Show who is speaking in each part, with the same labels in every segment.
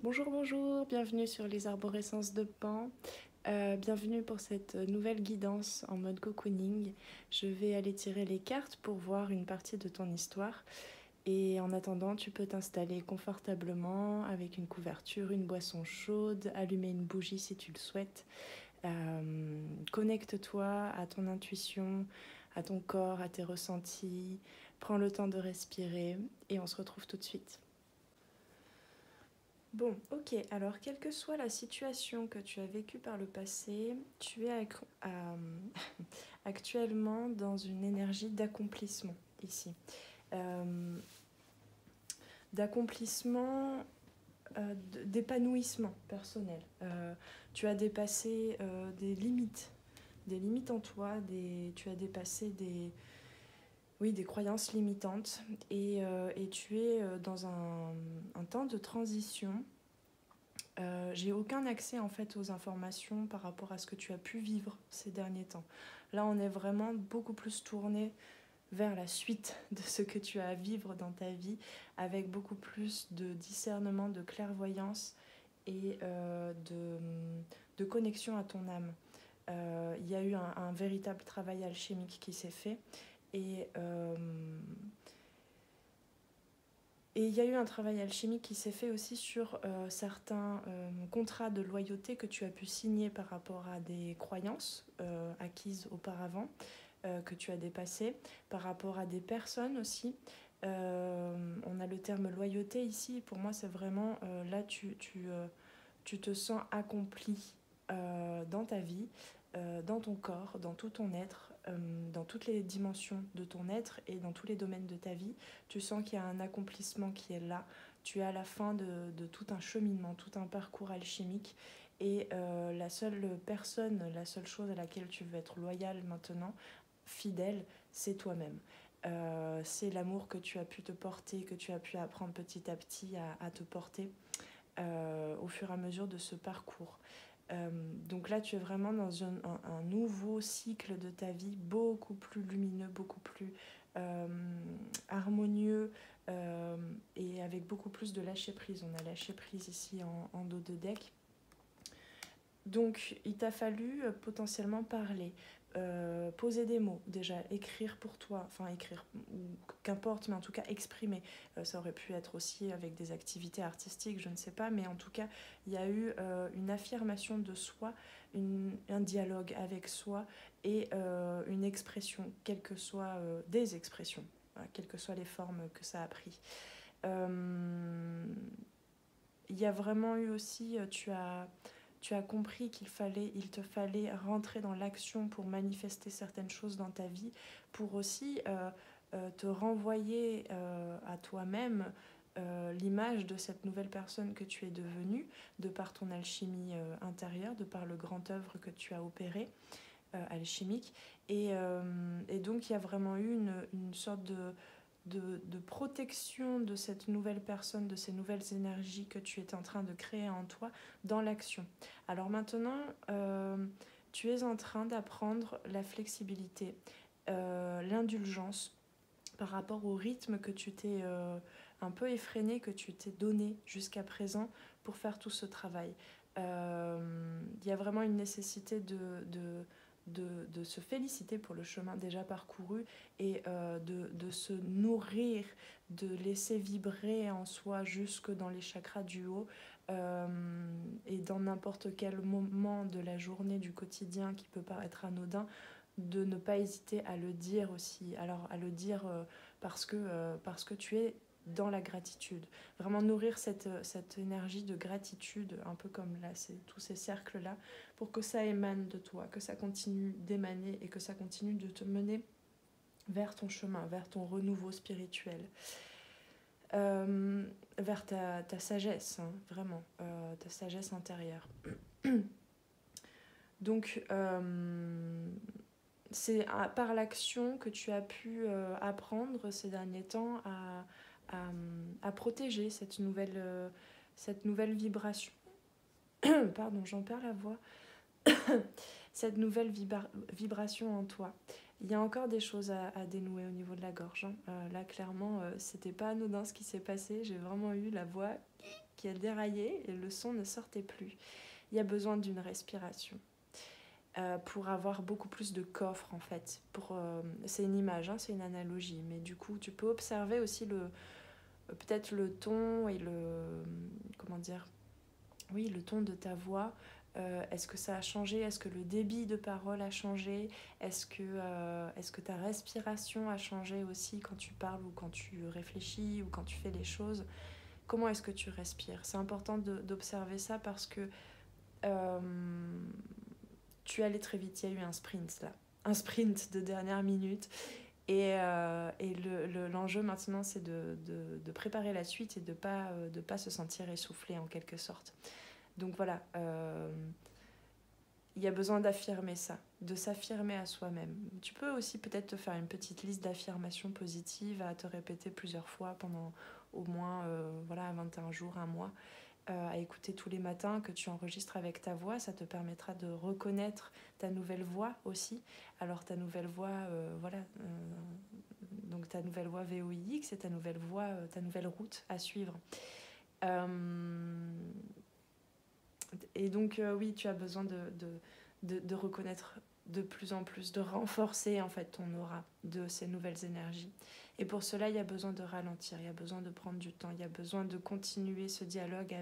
Speaker 1: Bonjour, bonjour, bienvenue sur les arborescences de Pan. Bienvenue pour cette nouvelle guidance en mode cocooning. Je vais aller tirer les cartes pour voir une partie de ton histoire. Et en attendant, tu peux t'installer confortablement avec une couverture, une boisson chaude, allumer une bougie si tu le souhaites. Connecte-toi à ton intuition, à ton corps, à tes ressentis. Prends le temps de respirer et on se retrouve tout de suite. Bon, ok, alors quelle que soit la situation que tu as vécue par le passé, tu es actuellement dans une énergie d'accomplissement ici. Euh, D'accomplissement, d'épanouissement personnel. Tu as dépassé des limites en toi, tu as dépassé oui, des croyances limitantes et tu es dans un temps de transition. J'ai aucun accès en fait aux informations par rapport à ce que tu as pu vivre ces derniers temps. Là, on est vraiment beaucoup plus tourné vers la suite de ce que tu as à vivre dans ta vie, avec beaucoup plus de discernement, de clairvoyance et de connexion à ton âme. Il y a eu un véritable travail alchimique qui s'est fait et et il y a eu un travail alchimique qui s'est fait aussi sur certains contrats de loyauté que tu as pu signer par rapport à des croyances acquises auparavant, que tu as dépassées, par rapport à des personnes aussi. On a le terme loyauté ici, pour moi c'est vraiment là tu te sens accompli dans ta vie, dans ton corps, dans tout ton être, dans toutes les dimensions de ton être et dans tous les domaines de ta vie. Tu sens qu'il y a un accomplissement qui est là. Tu es à la fin de tout un cheminement, tout un parcours alchimique. Et la seule personne, la seule chose à laquelle tu veux être loyal maintenant, fidèle, c'est toi-même. C'est l'amour que tu as pu te porter, que tu as pu apprendre petit à petit à te porter au fur et à mesure de ce parcours. Donc là, tu es vraiment dans un nouveau cycle de ta vie, beaucoup plus lumineux, beaucoup plus euh, harmonieux et avec beaucoup plus de lâcher prise. On a lâché prise ici en dos de deck. Donc, il t'a fallu potentiellement parler, poser des mots, déjà écrire pour toi, enfin écrire, ou qu'importe, mais en tout cas exprimer. Ça aurait pu être aussi avec des activités artistiques, je ne sais pas, mais en tout cas, il y a eu une affirmation de soi, un dialogue avec soi et une expression, quelles que soient des expressions, voilà, quelles que soient les formes que ça a pris. Il y a vraiment eu aussi, tu as compris il te fallait rentrer dans l'action pour manifester certaines choses dans ta vie, pour aussi te renvoyer à toi-même l'image de cette nouvelle personne que tu es devenue, de par ton alchimie intérieure, de par le grand œuvre que tu as opéré, alchimique. Et donc il y a vraiment eu une sorte de protection de cette nouvelle personne, de ces nouvelles énergies que tu es en train de créer en toi dans l'action. Alors maintenant, tu es en train d'apprendre la flexibilité, l'indulgence par rapport au rythme que tu t'es un peu effréné, que tu t'es donné jusqu'à présent pour faire tout ce travail. Il y a vraiment une nécessité de se féliciter pour le chemin déjà parcouru et de se nourrir, de laisser vibrer en soi jusque dans les chakras du haut et dans n'importe quel moment de la journée, du quotidien qui peut paraître anodin, de ne pas hésiter à le dire aussi. Alors à le dire parce que tu es dans la gratitude. Vraiment nourrir cette énergie de gratitude, un peu comme là, tous ces cercles-là, pour que ça émane de toi, que ça continue d'émaner et que ça continue de te mener vers ton chemin, vers ton renouveau spirituel. Vers ta sagesse, hein, vraiment, ta sagesse intérieure. Donc, c'est par l'action que tu as pu apprendre ces derniers temps à protéger cette nouvelle vibration. Pardon, j'en perds la voix. Cette nouvelle vibration en toi. Il y a encore des choses à dénouer au niveau de la gorge. Hein. Là, clairement, c'était pas anodin ce qui s'est passé. J'ai vraiment eu la voix qui a déraillé et le son ne sortait plus. Il y a besoin d'une respiration. Pour avoir beaucoup plus de coffre en fait. C'est une image, hein, c'est une analogie, mais du coup tu peux observer aussi peut-être le ton et comment dire, oui, le ton de ta voix. Est-ce que ça a changé? Est-ce que le débit de parole a changé? Est-ce que ta respiration a changé aussi quand tu parles ou quand tu réfléchis ou quand tu fais les choses? Comment est-ce que tu respires? C'est important d'observer ça parce que tu es allé très vite, il y a eu un sprint là. Un sprint de dernière minute. Et l'enjeu maintenant, c'est de préparer la suite et de pas se sentir essoufflé en quelque sorte. Donc voilà, il y a besoin d'affirmer ça, de s'affirmer à soi-même. Tu peux aussi peut-être te faire une petite liste d'affirmations positives à te répéter plusieurs fois pendant au moins 21 jours, un mois, à écouter tous les matins, que tu enregistres avec ta voix. Ça te permettra de reconnaître ta nouvelle voix aussi. Alors ta nouvelle voix, donc ta nouvelle voix VOIX, c'est ta nouvelle voix, ta nouvelle route à suivre. Et donc oui, tu as besoin de reconnaître de plus en plus, de renforcer en fait ton aura de ces nouvelles énergies. Et pour cela, il y a besoin de ralentir, il y a besoin de prendre du temps, il y a besoin de continuer ce dialogue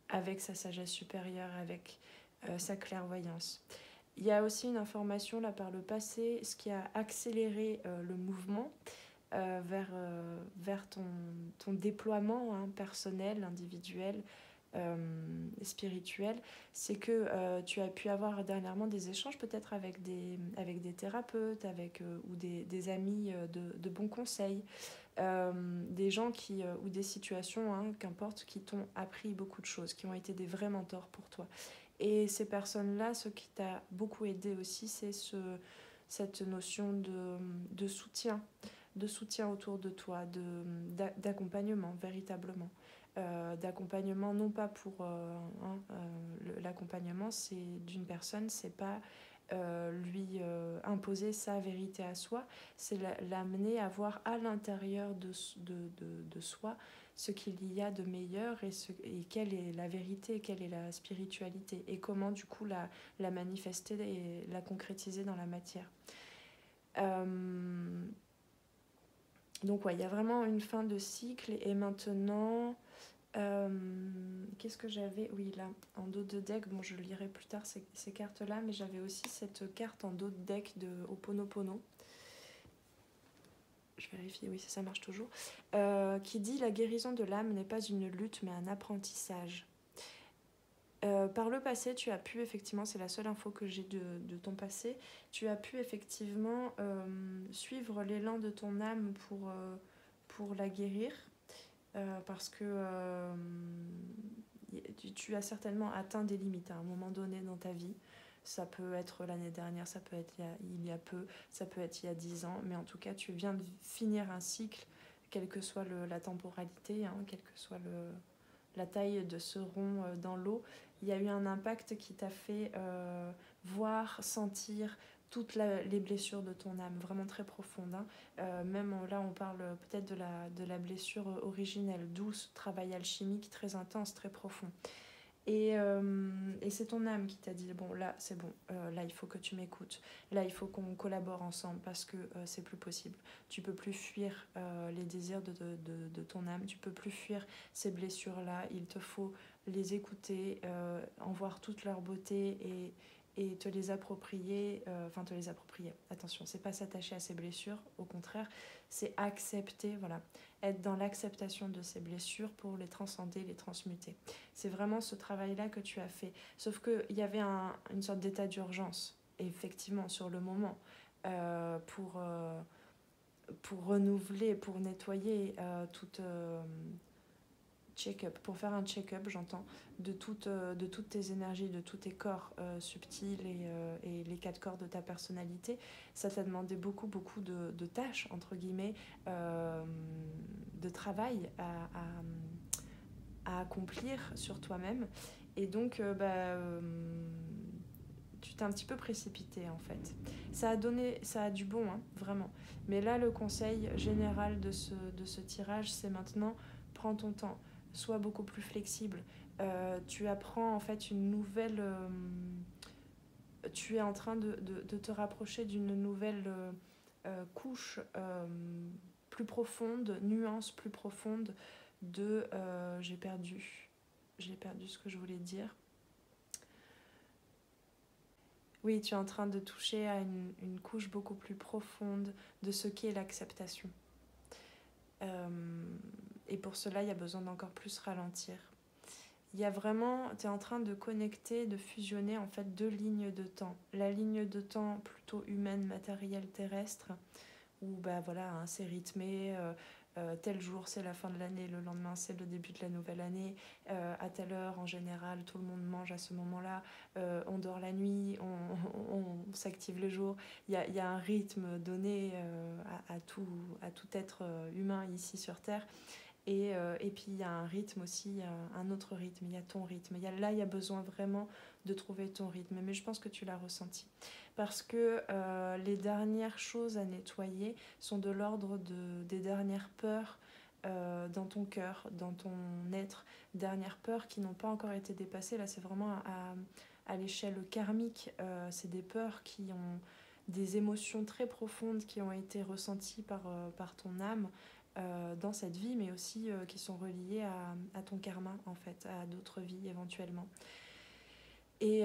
Speaker 1: avec sa sagesse supérieure, avec sa clairvoyance. Il y a aussi une information là par le passé, ce qui a accéléré le mouvement vers ton déploiement personnel, individuel, spirituel, c'est que tu as pu avoir dernièrement des échanges peut-être avec des thérapeutes ou des amis de bons conseils, des gens ou des situations, qu'importe, qui t'ont appris beaucoup de choses, qui ont été des vrais mentors pour toi. Et ces personnes-là, ce qui t'a beaucoup aidé aussi, c'est cette notion de soutien autour de toi, d'accompagnement véritablement. D'accompagnement, non pas pour l'accompagnement, c'est d'une personne, c'est pas lui imposer sa vérité à soi, c'est l'amener à voir à l'intérieur de soi ce qu'il y a de meilleur et quelle est la vérité, quelle est la spiritualité et comment du coup la manifester et la concrétiser dans la matière. Donc ouais, il y a vraiment une fin de cycle et maintenant... qu'est-ce que j'avais? Oui, là, en dos de deck, bon, je lirai plus tard ces cartes-là, mais j'avais aussi cette carte en dos de deck de Ho'oponopono. Je vérifie, oui, ça marche toujours. Qui dit: la guérison de l'âme n'est pas une lutte, mais un apprentissage. Par le passé, tu as pu effectivement, c'est la seule info que j'ai de ton passé, tu as pu effectivement suivre l'élan de ton âme pour la guérir. Parce que tu as certainement atteint des limites à un moment donné dans ta vie. Ça peut être l'année dernière, ça peut être il y a peu, ça peut être il y a 10 ans, mais en tout cas, tu viens de finir un cycle, quelle que soit la temporalité, quelle que soit la taille de ce rond dans l'eau. Il y a eu un impact qui t'a fait voir, sentir toutes les blessures de ton âme, vraiment très profondes. Même là, on parle peut-être de la blessure originelle, d'où ce travail alchimique très intense, très profond. Et c'est ton âme qui t'a dit: bon, là, c'est bon, là, il faut que tu m'écoutes. Là, il faut qu'on collabore ensemble parce que c'est plus possible. Tu peux plus fuir les désirs de ton âme, tu peux plus fuir ces blessures-là. Il te faut les écouter, en voir toute leur beauté et te les approprier. Te les approprier. Attention, c'est pas s'attacher à ces blessures, au contraire, c'est accepter, voilà, être dans l'acceptation de ces blessures pour les transcender, les transmuter. C'est vraiment ce travail-là que tu as fait. Sauf qu'il y avait une sorte d'état d'urgence, effectivement, sur le moment, pour renouveler, pour nettoyer toute... check-up, pour faire un check-up, j'entends, de toutes tes énergies, de tous tes corps subtils et les 4 corps de ta personnalité. Ça t'a demandé beaucoup de tâches, entre guillemets, de travail à accomplir sur toi-même. Et donc, tu t'es un petit peu précipité, en fait. Ça a du bon, vraiment. Mais là, le conseil général de ce tirage, c'est maintenant, prends ton temps. sois beaucoup plus flexible. Tu apprends en fait une nouvelle... tu es en train de te rapprocher d'une nouvelle couche plus profonde, nuance plus profonde de... j'ai perdu ce que je voulais dire. Oui, tu es en train de toucher à une couche beaucoup plus profonde de ce qu'est l'acceptation. Et pour cela, il y a besoin d'encore plus ralentir. Il y a vraiment, tu es en train de connecter, de fusionner en fait deux lignes de temps. La ligne de temps plutôt humaine, matérielle, terrestre, où bah voilà, hein, c'est rythmé, tel jour c'est la fin de l'année, le lendemain c'est le début de la nouvelle année, à telle heure en général tout le monde mange à ce moment-là, on dort la nuit, on s'active le jour. Il y a un rythme donné à tout être humain ici sur Terre. Et puis il y a un rythme aussi, un autre rythme, il y a ton rythme. Là, il y a besoin vraiment de trouver ton rythme. Mais je pense que tu l'as ressenti. Parce que les dernières choses à nettoyer sont de l'ordre des dernières peurs dans ton cœur, dans ton être. Dernières peurs qui n'ont pas encore été dépassées. Là, c'est vraiment à l'échelle karmique. C'est des peurs qui ont des émotions très profondes qui ont été ressenties par ton âme dans cette vie, mais aussi qui sont reliées à ton karma, en fait, à d'autres vies éventuellement. Et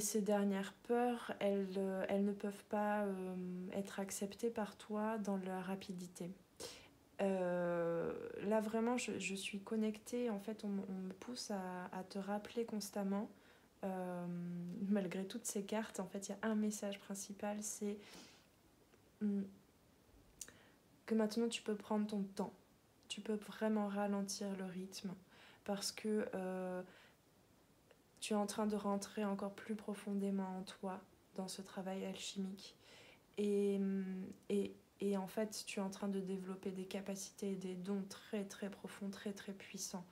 Speaker 1: ces dernières peurs, elles ne peuvent pas être acceptées par toi dans la rapidité. Là, vraiment, je suis connectée. En fait, on me pousse à te rappeler constamment, malgré toutes ces cartes, en fait, il y a un message principal, c'est que maintenant tu peux prendre ton temps. Tu peux vraiment ralentir le rythme parce que tu es en train de rentrer encore plus profondément en toi dans ce travail alchimique. Et en fait, tu es en train de développer des capacités et des dons très très profonds, très très puissants.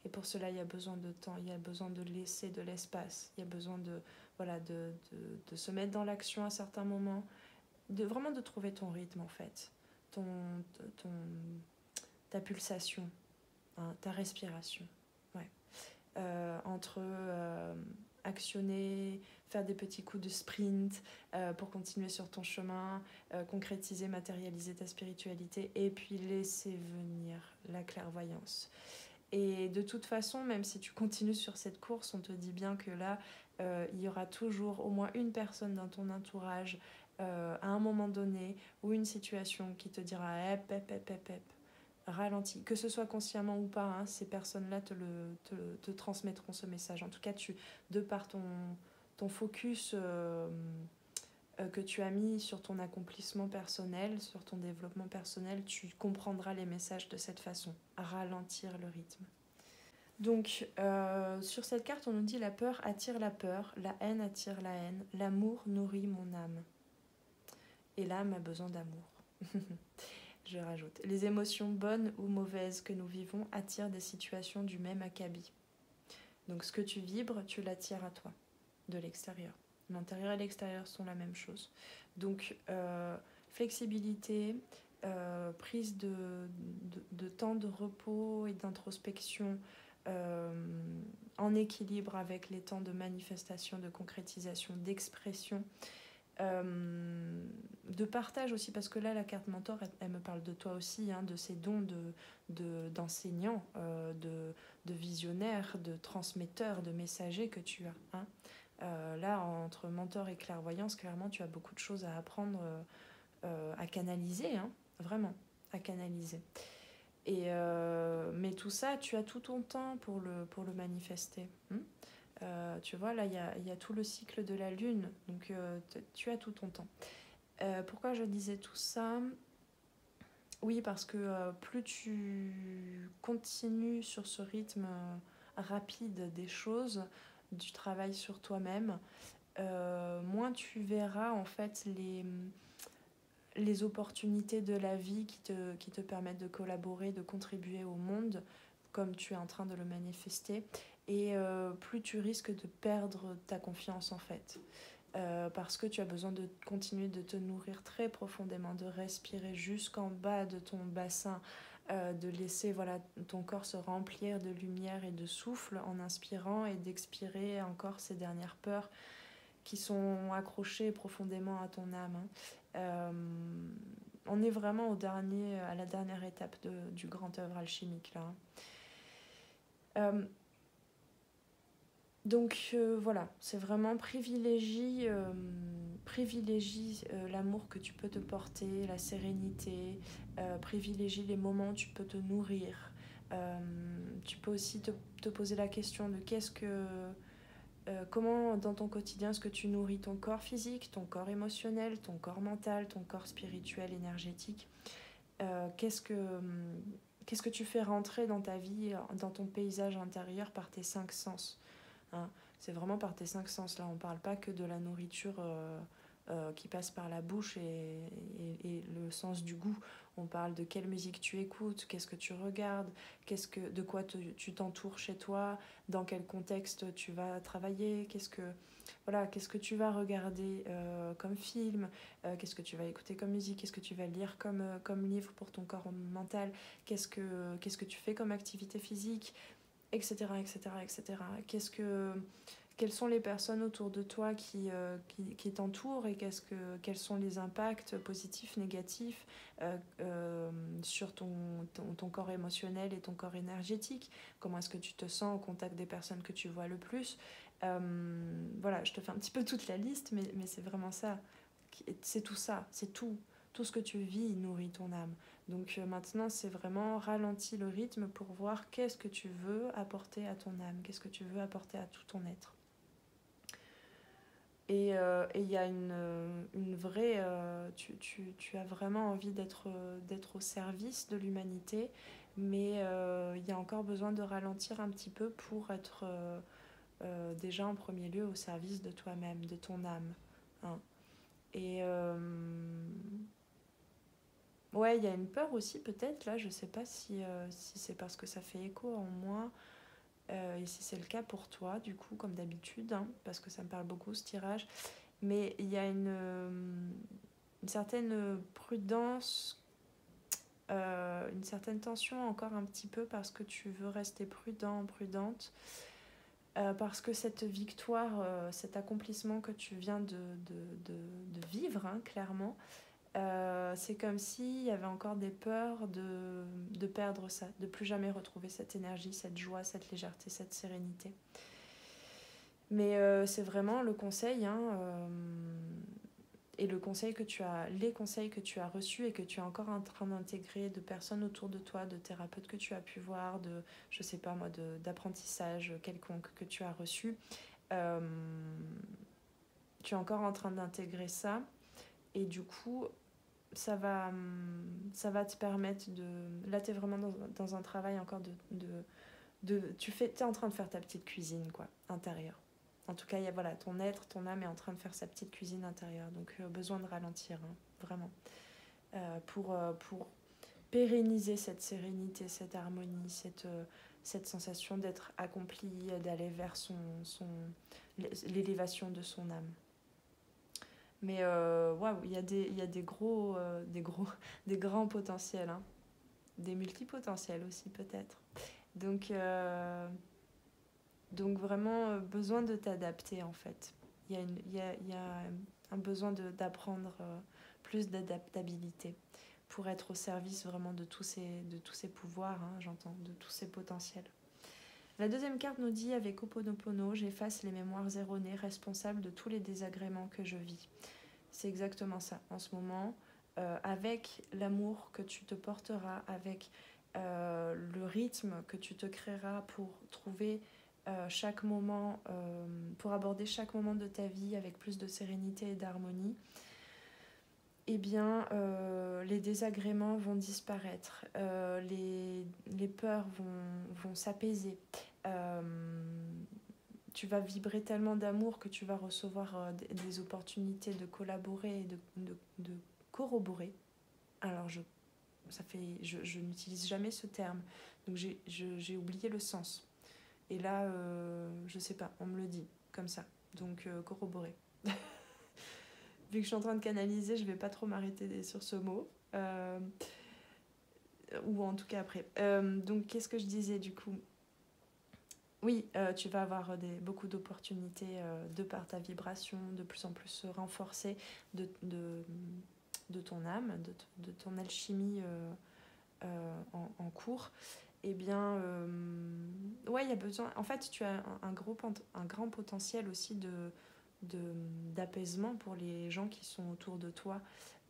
Speaker 1: Et pour cela, il y a besoin de temps, il y a besoin de laisser de l'espace, il y a besoin de se mettre dans l'action à certains moments, vraiment de trouver ton rythme en fait, ton, ton, ta pulsation, hein, ta respiration. Ouais. Entre actionner, faire des petits coups de sprint pour continuer sur ton chemin, concrétiser, matérialiser ta spiritualité et puis laisser venir la clairvoyance. Et de toute façon, même si tu continues sur cette course, on te dit bien que là, il y aura toujours au moins une personne dans ton entourage à un moment donné ou une situation qui te dira hep, ralentis, que ce soit consciemment ou pas, hein, ces personnes-là te transmettront ce message. En tout cas, de par ton focus que tu as mis sur ton accomplissement personnel, sur ton développement personnel, tu comprendras les messages de cette façon, ralentir le rythme. Donc, sur cette carte, on nous dit la peur attire la peur, la haine attire la haine, l'amour nourrit mon âme. Et l'âme a besoin d'amour. Je rajoute. Les émotions bonnes ou mauvaises que nous vivons attirent des situations du même acabit. Donc ce que tu vibres, tu l'attires à toi, de l'extérieur. L'intérieur et l'extérieur sont la même chose. Donc flexibilité, prise de temps de repos et d'introspection en équilibre avec les temps de manifestation, de concrétisation, d'expression. De partage aussi, parce que là la carte mentor elle me parle de toi aussi, hein, de ces dons d'enseignant, de visionnaire, de transmetteur, de messager que tu as, hein. Là entre mentor et clairvoyance, clairement tu as beaucoup de choses à apprendre à canaliser, hein, vraiment à canaliser. Mais tout ça, tu as tout ton temps pour le manifester, hein. Tu vois, là, il y a tout le cycle de la lune, donc tu as tout ton temps. Pourquoi je disais tout ça ? Oui, parce que plus tu continues sur ce rythme rapide des choses, du travail sur toi-même, moins tu verras en fait les opportunités de la vie qui te permettent de collaborer, de contribuer au monde, comme tu es en train de le manifester. Et plus tu risques de perdre ta confiance en fait. Parce que tu as besoin de continuer de te nourrir très profondément, de respirer jusqu'en bas de ton bassin de laisser voilà, ton corps se remplir de lumière et de souffle en inspirant et d'expirer encore ces dernières peurs qui sont accrochées profondément à ton âme. On est vraiment à la dernière étape du grand œuvre alchimique là. Donc voilà, c'est vraiment privilégie l'amour que tu peux te porter, la sérénité, privilégie les moments où tu peux te nourrir. Tu peux aussi te poser la question de comment dans ton quotidien est-ce que tu nourris ton corps physique, ton corps émotionnel, ton corps mental, ton corps spirituel, énergétique. Qu'est-ce que tu fais rentrer dans ta vie, dans ton paysage intérieur par tes 5 sens, hein. C'est vraiment par tes 5 sens. Là, on ne parle pas que de la nourriture qui passe par la bouche et le sens du goût. On parle de quelle musique tu écoutes, qu'est-ce que tu regardes, de quoi tu t'entoures chez toi, dans quel contexte tu vas travailler, qu'est-ce que tu vas regarder comme film, qu'est-ce que tu vas écouter comme musique, qu'est-ce que tu vas lire comme livre pour ton corps mental, qu'est-ce que tu fais comme activité physique, etc. Quelles sont les personnes autour de toi qui t'entourent et quels sont les impacts positifs, négatifs sur ton corps émotionnel et ton corps énergétique. Comment est-ce que tu te sens au contact des personnes que tu vois le plus. Voilà, je te fais un petit peu toute la liste, mais c'est vraiment ça. C'est tout ça, c'est tout. Tout ce que tu vis nourrit ton âme. Donc maintenant, c'est vraiment ralentir le rythme pour voir qu'est-ce que tu veux apporter à ton âme, qu'est-ce que tu veux apporter à tout ton être. Et il y a une vraie... tu as vraiment envie d'être au service de l'humanité, mais il y a encore besoin de ralentir un petit peu pour être déjà en premier lieu au service de toi-même, de ton âme, hein. Et ouais, il y a une peur aussi peut-être, là, je sais pas si c'est parce que ça fait écho en moi, et si c'est le cas pour toi, du coup, comme d'habitude, hein, parce que ça me parle beaucoup ce tirage, mais il y a une certaine prudence, une certaine tension encore un petit peu parce que tu veux rester prudent, prudente, parce que cette victoire, cet accomplissement que tu viens de vivre, hein, clairement, c'est comme s'il y avait encore des peurs de perdre ça, de plus jamais retrouver cette énergie, cette joie, cette légèreté, cette sérénité. Mais c'est vraiment le conseil, hein, et les conseils que tu as reçus et que tu es encore en train d'intégrer, de personnes autour de toi, de thérapeutes que tu as pu voir, je sais pas moi, d'apprentissage quelconque que tu as reçu. Tu es encore en train d'intégrer ça, et du coup, ça va te permettre de... Là, tu es vraiment dans un travail encore t'es en train de faire ta petite cuisine, quoi, intérieure. En tout cas, il y a, voilà, ton être, ton âme est en train de faire sa petite cuisine intérieure. Donc, besoin de ralentir, hein, vraiment. Pour pérenniser cette sérénité, cette harmonie, cette sensation d'être accompli, d'aller vers l'élévation de son âme. Mais waouh, il y a des grands potentiels, hein. Des multipotentiels aussi, peut-être. Donc vraiment, besoin de t'adapter, en fait. Il y a un besoin d'apprendre plus d'adaptabilité pour être au service vraiment de tous ces pouvoirs, hein, j'entends, de tous ces potentiels. La deuxième carte nous dit, avec Ho'oponopono, j'efface les mémoires erronées responsables de tous les désagréments que je vis. C'est exactement ça. En ce moment, avec l'amour que tu te porteras, avec le rythme que tu te créeras pour trouver chaque moment, pour aborder chaque moment de ta vie avec plus de sérénité et d'harmonie, eh bien, les désagréments vont disparaître, les peurs vont s'apaiser. Tu vas vibrer tellement d'amour que tu vas recevoir des opportunités de collaborer et de corroborer. Alors, je n'utilise jamais ce terme, donc j'ai oublié le sens. Et là, je sais pas, on me le dit comme ça, donc corroborer. Vu que je suis en train de canaliser, je vais pas trop m'arrêter sur ce mot. ou en tout cas après. Donc qu'est-ce que je disais du coup? Oui, tu vas avoir beaucoup d'opportunités de par ta vibration, de plus en plus se renforcer de ton âme, de ton alchimie en cours. Eh bien, ouais, il y a besoin. En fait, tu as un grand potentiel aussi d'apaisement pour les gens qui sont autour de toi.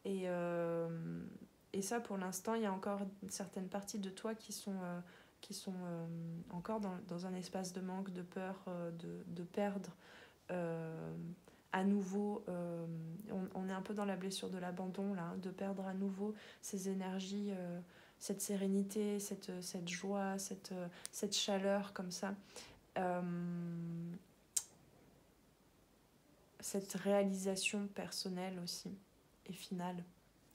Speaker 1: Et, euh, et ça, pour l'instant, il y a encore certaines parties de toi qui sont encore dans un espace de manque, de peur de perdre euh, à nouveau. On est un peu dans la blessure de l'abandon, là, hein, de perdre à nouveau ces énergies, cette sérénité, cette joie, cette chaleur comme ça. Euh, cette réalisation personnelle aussi et finale.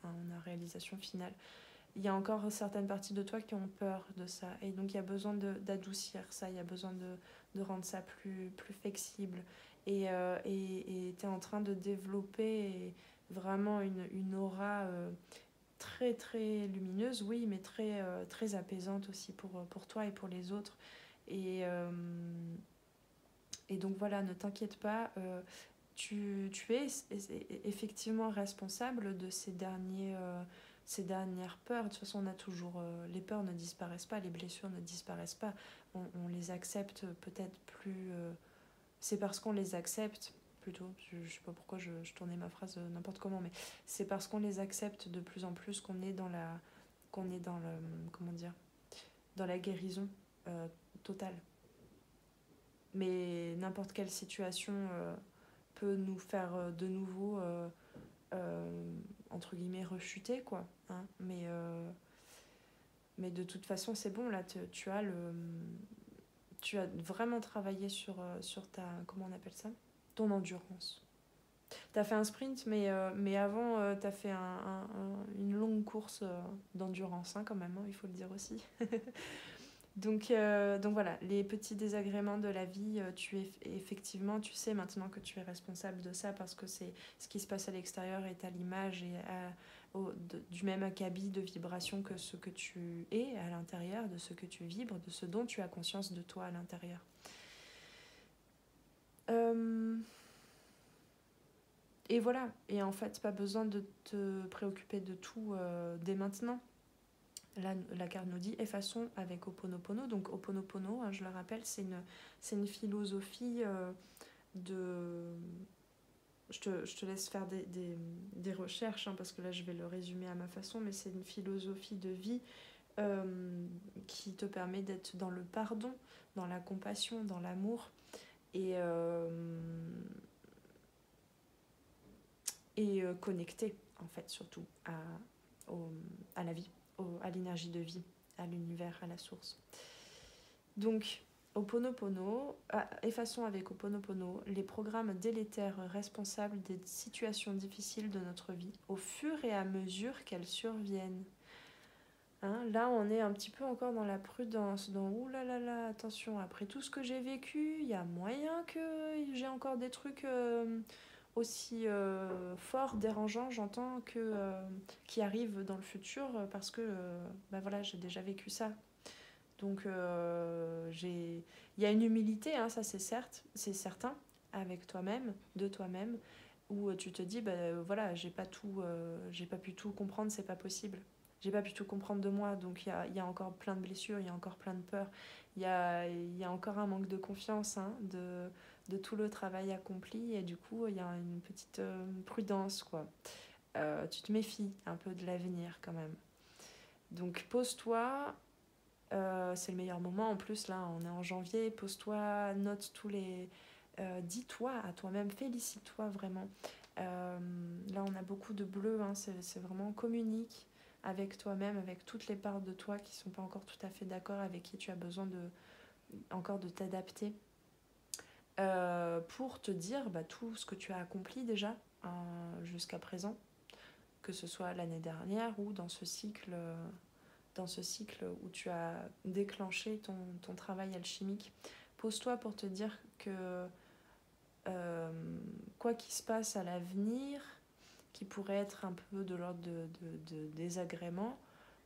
Speaker 1: Hein, une réalisation finale. Il y a encore certaines parties de toi qui ont peur de ça. Et donc, il y a besoin d'adoucir ça. Il y a besoin de rendre ça plus flexible. Et tu es en train de développer vraiment une aura très, très lumineuse, oui, mais très apaisante aussi pour toi et pour les autres. Et, euh, et donc, voilà, ne t'inquiète pas. Tu es effectivement responsable de ces dernières peurs. De toute façon, on a toujours. Les peurs ne disparaissent pas, les blessures ne disparaissent pas. On les accepte peut-être plus. C'est parce qu'on les accepte, plutôt. Je sais pas pourquoi je tournais ma phrase n'importe comment, mais c'est parce qu'on les accepte de plus en plus qu'on est dans la. Qu'on est dans le. Comment dire? Dans la guérison totale. Mais n'importe quelle situation. Peut nous faire de nouveau entre guillemets rechuter quoi, hein, mais de toute façon c'est bon là, tu as vraiment travaillé sur ta, comment on appelle ça, ton endurance. T'as fait un sprint mais avant t'as fait une longue course d'endurance hein, quand même hein, il faut le dire aussi. Donc voilà, les petits désagréments de la vie, effectivement, tu sais maintenant que tu es responsable de ça parce que c'est ce qui se passe à l'extérieur est à l'image et du même acabit de vibration que ce que tu es à l'intérieur, de ce que tu vibres, de ce dont tu as conscience de toi à l'intérieur. Et voilà, et en fait, pas besoin de te préoccuper de tout dès maintenant. Là, la carte nous dit effaçons avec Ho'oponopono. Donc Ho'oponopono, hein, je le rappelle, c'est une philosophie de... Je te laisse faire des recherches, hein, parce que là je vais le résumer à ma façon, mais c'est une philosophie de vie qui te permet d'être dans le pardon, dans la compassion, dans l'amour et connecté, en fait, surtout à la vie, à l'énergie de vie, à l'univers, à la source. Donc, effaçons avec Ho'oponopono les programmes délétères responsables des situations difficiles de notre vie au fur et à mesure qu'elles surviennent. Hein, là, on est un petit peu encore dans la prudence, dans ouh là là là, attention, après tout ce que j'ai vécu, il y a moyen que j'ai encore des trucs aussi forts, dérangeants, j'entends, qui arrivent dans le futur parce que bah voilà, j'ai déjà vécu ça. Donc il y a une humilité, hein, ça c'est certain, avec toi-même, de toi-même, où tu te dis, bah voilà, j'ai pas pu tout comprendre, c'est pas possible. J'ai pas pu tout comprendre de moi, donc il y a encore plein de blessures, il y a encore plein de peurs, il y a encore un manque de confiance hein, de tout le travail accompli, et du coup il y a une petite prudence, quoi. Tu te méfies un peu de l'avenir quand même. Donc pose-toi, c'est le meilleur moment. En plus, là, on est en janvier. Pose-toi, note tous les... dis-toi à toi-même, félicite-toi vraiment. Là, on a beaucoup de bleu. Hein, c'est vraiment communique avec toi-même, avec toutes les parts de toi qui ne sont pas encore tout à fait d'accord, avec qui tu as besoin encore de t'adapter. Pour te dire bah, tout ce que tu as accompli déjà jusqu'à présent, que ce soit l'année dernière ou dans ce cycle où tu as déclenché ton travail alchimique. Pose-toi pour te dire que quoi qu'il se passe à l'avenir, qui pourrait être un peu de l'ordre de désagrément,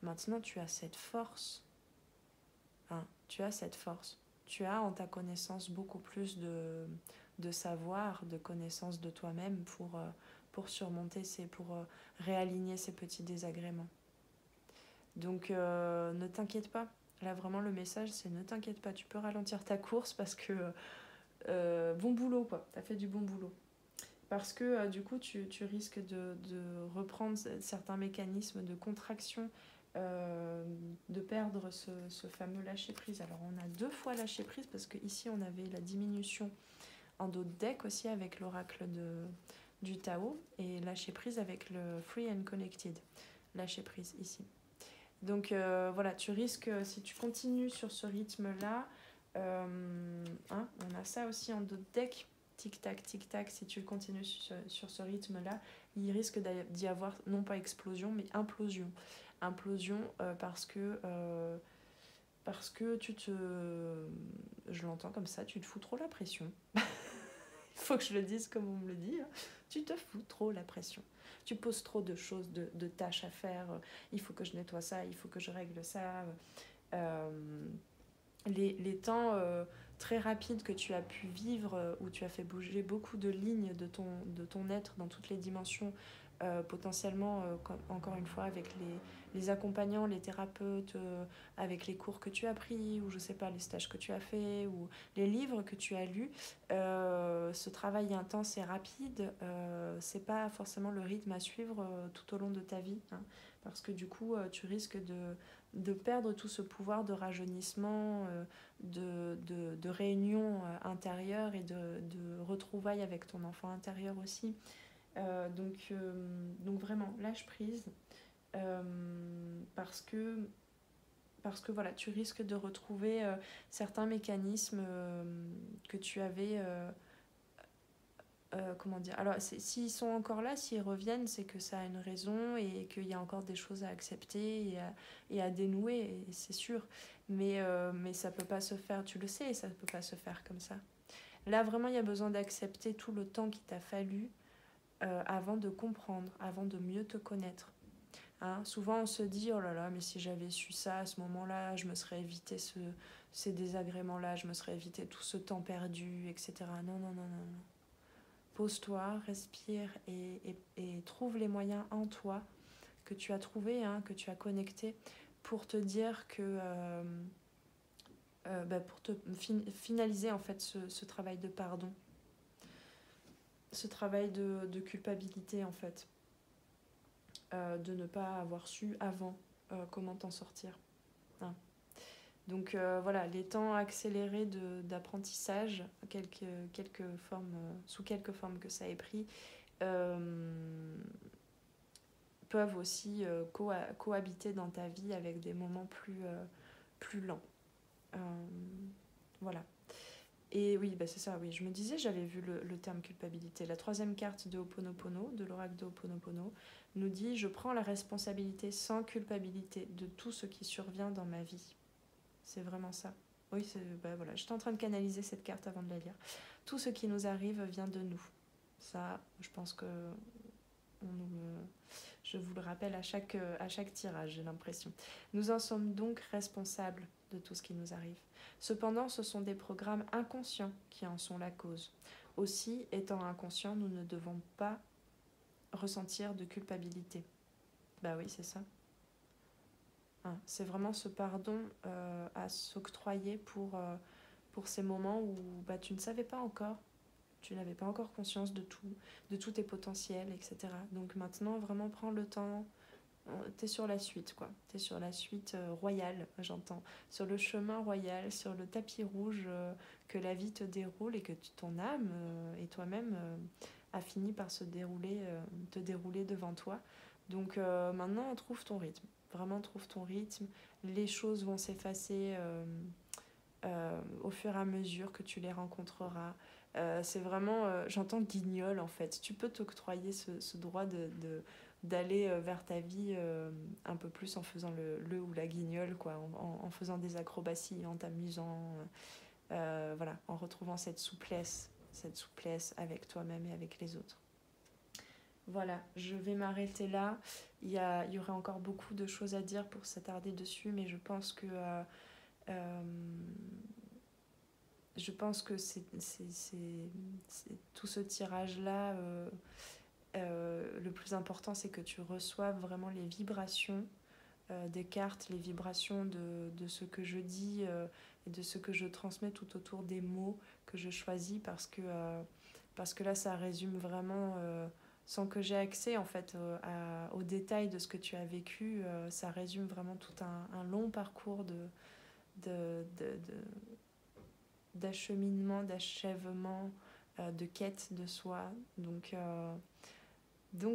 Speaker 1: Maintenant, tu as cette force. Hein, tu as cette force. Tu as en ta connaissance beaucoup plus de savoir, de connaissance de toi-même pour surmonter, pour réaligner ces petits désagréments. Donc ne t'inquiète pas. Là vraiment le message c'est ne t'inquiète pas, tu peux ralentir ta course parce que bon boulot quoi, t'as fait du bon boulot. Parce que du coup tu risques de reprendre certains mécanismes de contraction, de perdre ce fameux lâcher prise. Alors on a 2 fois lâcher prise parce que ici on avait la diminution en dos de deck aussi avec l'oracle du Tao et lâcher prise avec le Free and Connected. Lâcher prise ici. Donc voilà, tu risques, si tu continues sur ce rythme-là, hein, on a ça aussi en dos de deck, tic-tac, tic-tac, si tu continues sur ce rythme-là, il risque d'y avoir, non pas explosion, mais implosion. Implosion parce que je l'entends comme ça, tu te fous trop la pression. Il faut que je le dise comme on me le dit, hein. Tu te fous trop la pression. Tu poses trop de choses, de tâches à faire. Il faut que je nettoie ça, il faut que je règle ça. Les temps très rapides que tu as pu vivre, où tu as fait bouger beaucoup de lignes de ton être dans toutes les dimensions, potentiellement, encore une fois, avec les accompagnants, les thérapeutes, avec les cours que tu as pris, ou je sais pas, les stages que tu as fait, ou les livres que tu as lus, ce travail intense et rapide, c'est pas forcément le rythme à suivre tout au long de ta vie, hein, parce que du coup, tu risques de perdre tout ce pouvoir de rajeunissement, de réunion intérieure et de retrouvailles avec ton enfant intérieur aussi. Donc vraiment, lâche prise, parce que voilà, tu risques de retrouver certains mécanismes que tu avais... comment dire, alors s'ils sont encore là, s'ils reviennent, c'est que ça a une raison et qu'il y a encore des choses à accepter et à dénouer, et c'est sûr, mais ça peut pas se faire, tu le sais, ça peut pas se faire comme ça. Là vraiment il y a besoin d'accepter tout le temps qu'il t'a fallu avant de comprendre, avant de mieux te connaître, hein. Souvent on se dit oh là là, mais si j'avais su ça à ce moment là, je me serais évité ces désagréments là, je me serais évité tout ce temps perdu, etc. Non, non, non, non, non. Pose-toi, respire et trouve les moyens en toi que tu as trouvé, hein, que tu as connecté pour te dire que pour te finaliser en fait ce travail de pardon, ce travail de culpabilité en fait, de ne pas avoir su avant comment t'en sortir, hein. Donc voilà, les temps accélérés d'apprentissage, sous quelque forme que ça ait pris, peuvent aussi cohabiter dans ta vie avec des moments plus lents. Voilà. Et oui, c'est ça, oui. Je me disais, j'avais vu le terme culpabilité. La 3e carte de Ho'oponopono, de l'oracle de Ho'oponopono, nous dit « Je prends la responsabilité sans culpabilité de tout ce qui survient dans ma vie ». C'est vraiment ça. Oui, voilà. J'étais en train de canaliser cette carte avant de la lire. Tout ce qui nous arrive vient de nous. Ça, je pense que je vous le rappelle à chaque tirage, j'ai l'impression. Nous en sommes donc responsables de tout ce qui nous arrive. Cependant, ce sont des programmes inconscients qui en sont la cause. Aussi, étant inconscients, nous ne devons pas ressentir de culpabilité. Bah oui, c'est ça. Hein, c'est vraiment ce pardon à s'octroyer pour ces moments où tu ne savais pas encore. Tu n'avais pas encore conscience de tous tes potentiels, etc. Donc maintenant, vraiment, prends le temps. T'es sur la suite, quoi. T'es sur la suite royale, j'entends. Sur le chemin royal, sur le tapis rouge que la vie te déroule et que ton âme et toi-même a fini par te dérouler devant toi. Donc maintenant, trouve ton rythme. Vraiment, trouve ton rythme. Les choses vont s'effacer au fur et à mesure que tu les rencontreras. C'est vraiment, j'entends guignol en fait. Tu peux t'octroyer ce droit d'aller vers ta vie un peu plus en faisant le ou la guignole, quoi, en faisant des acrobaties, en t'amusant, voilà, en retrouvant cette souplesse avec toi-même et avec les autres. voilà, je vais m'arrêter là. Il y aurait encore beaucoup de choses à dire pour s'attarder dessus, mais euh, je pense que tout ce tirage-là, le plus important, c'est que tu reçoives vraiment les vibrations des cartes, les vibrations de ce que je dis et de ce que je transmets tout autour des mots que je choisis parce que là, ça résume vraiment, sans que j'ai accès en fait aux détails de ce que tu as vécu, ça résume vraiment tout un long parcours de, de, de, d'acheminement, d'achèvement, de quête de soi. Donc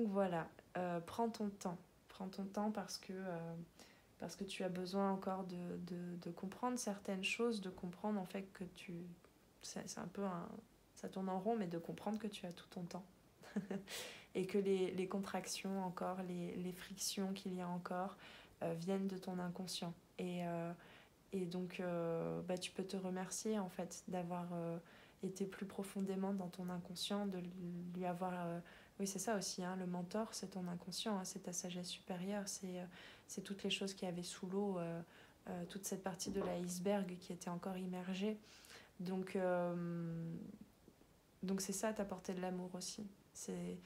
Speaker 1: voilà, prends ton temps. Prends ton temps parce que tu as besoin encore de comprendre certaines choses, de comprendre en fait que tu... C'est un peu un... Ça tourne en rond, mais de comprendre que tu as tout ton temps. Et que les contractions encore, les frictions qu'il y a encore viennent de ton inconscient. Et donc, bah, tu peux te remercier en fait d'avoir été plus profondément dans ton inconscient, de lui avoir... oui, c'est ça aussi, hein, le mentor, c'est ton inconscient, hein, c'est ta sagesse supérieure, c'est toutes les choses qu'il y avait sous l'eau, toute cette partie de l'iceberg qui était encore immergée. Donc, donc c'est ça, t'apporter de l'amour aussi. C'est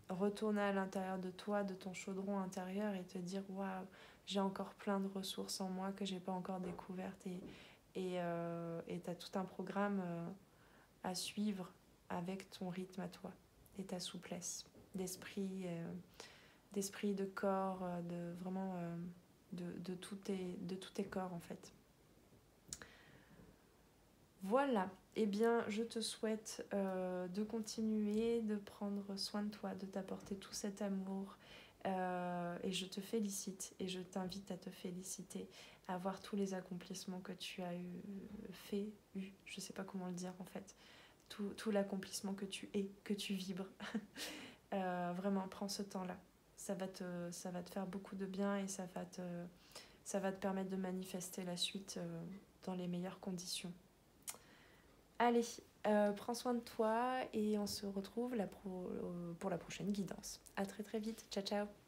Speaker 1: retourner à l'intérieur de toi, de ton chaudron intérieur et te dire waouh, j'ai encore plein de ressources en moi que j'ai pas encore découvertes et t'as tout un programme à suivre avec ton rythme à toi et ta souplesse d'esprit, de corps, de vraiment de tous tes corps en fait. Voilà, eh bien je te souhaite de continuer, de prendre soin de toi, de t'apporter tout cet amour et je te félicite et je t'invite à te féliciter, à voir tous les accomplissements que tu as je sais pas comment le dire en fait, tout l'accomplissement que tu es, que tu vibres. Vraiment, prends ce temps-là. Ça va te faire beaucoup de bien et ça va te permettre de manifester la suite dans les meilleures conditions. Allez, prends soin de toi et on se retrouve pour la prochaine guidance. À très très vite. Ciao ciao.